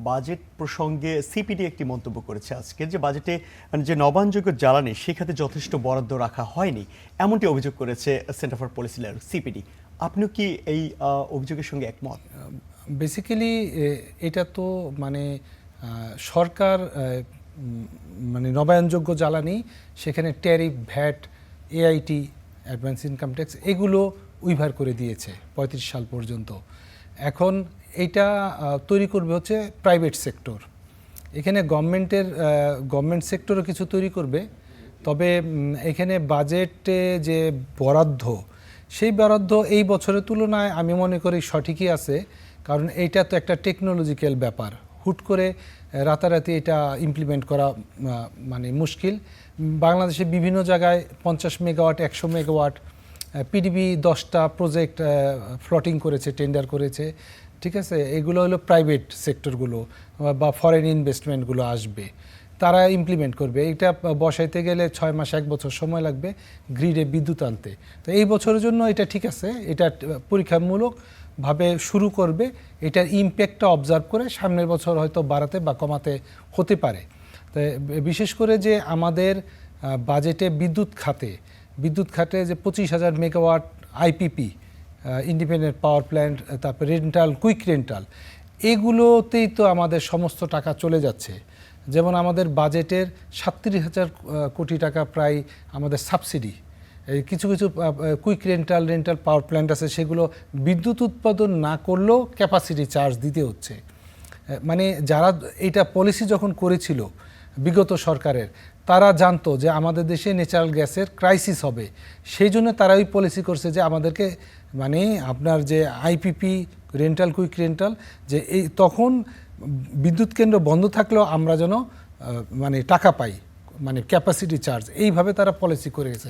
Budget প্রসঙ্গে CPD একটি মন্তব্য করেছে আজকে যে বাজেটে যে নবায়নযোগ্য জ্বালানি সেখানে যথেষ্ট বরাদ্দ রাখা হয়নি, এমনটি অভিযোগ করেছে সেন্টার ফর পলিসি সিপিডি। আপনিও কি এই অভিযোগের সঙ্গে একমত? বেসিক্যালি এটা তো মানে সরকার মানে নবায়নযোগ্য জ্বালানি, সেখানে tariff, VAT, AIT, advance income tax এগুলো উইভার করে দিয়েছে 35 সাল পর্যন্ত। এখন এইটা তৈরি করবে হচ্ছে প্রাইভেট সেক্টর। এখানে গভর্নমেন্ট সেক্টরও কিছু তৈরি করবে, তবে এখানে বাজেটে যে বরাদ্দ, সেই বরাদ্দ এই বছরের তুলনায় আমি মনে করি সঠিকই আছে, কারণ এইটা তো একটা টেকনোলজিক্যাল ব্যাপার। হুট করে রাতারাতি এটা ইমপ্লিমেন্ট করা মানে মুশকিল। বাংলাদেশে বিভিন্ন জায়গায় 50 মেগাওয়াট, 100 মেগাওয়াট, পিডিবি 10টা প্রজেক্ট ফ্লটিং করেছে, টেন্ডার করেছে, ঠিক আছে। এগুলো হলো প্রাইভেট সেক্টরগুলো বা ফরেন ইনভেস্টমেন্টগুলো আসবে, তারা ইমপ্লিমেন্ট করবে। এটা বসাইতে গেলে 6 মাস 1 বছর সময় লাগবে গ্রিডে বিদ্যুৎ আনতে। তো এই বছরের জন্য এটা ঠিক আছে, এটা পরীক্ষামূলকভাবে শুরু করবে। এটার ইমপ্যাক্টটা অবজার্ভ করে সামনের বছর হয়তো বাড়াতে বা কমাতে হতে পারে। তো বিশেষ করে যে আমাদের বাজেটে বিদ্যুৎ খাতে যে 25,000 megawatt IPP, independent power plant, তারপর রেন্টাল, কুইক রেন্টাল, এগুলোতেই তো আমাদের সমস্ত টাকা চলে যাচ্ছে। যেমন আমাদের বাজেটের 37,000 কোটি টাকা প্রায় আমাদের সাবসিডি। কিছু কুইক রেন্টাল পাওয়ার প্ল্যান্ট আছে, সেগুলো বিদ্যুৎ উৎপাদন না করলেও ক্যাপাসিটি চার্জ দিতে হচ্ছে। মানে যারা এটা পলিসি যখন করেছিল বিগত সরকারের, তারা জানতো যে আমাদের দেশে ন্যাচারাল গ্যাসের ক্রাইসিস হবে, সেই জন্য তারা ওই পলিসি করছে যে আমাদেরকে মানে আপনার যে আইপিপি, রেন্টাল, কুইক রেন্টাল, যে এই তখন বিদ্যুৎ কেন্দ্র বন্ধ থাকলেও আমরা যেন মানে টাকা পাই, মানে ক্যাপাসিটি চার্জ, এইভাবে তারা পলিসি করে গেছে।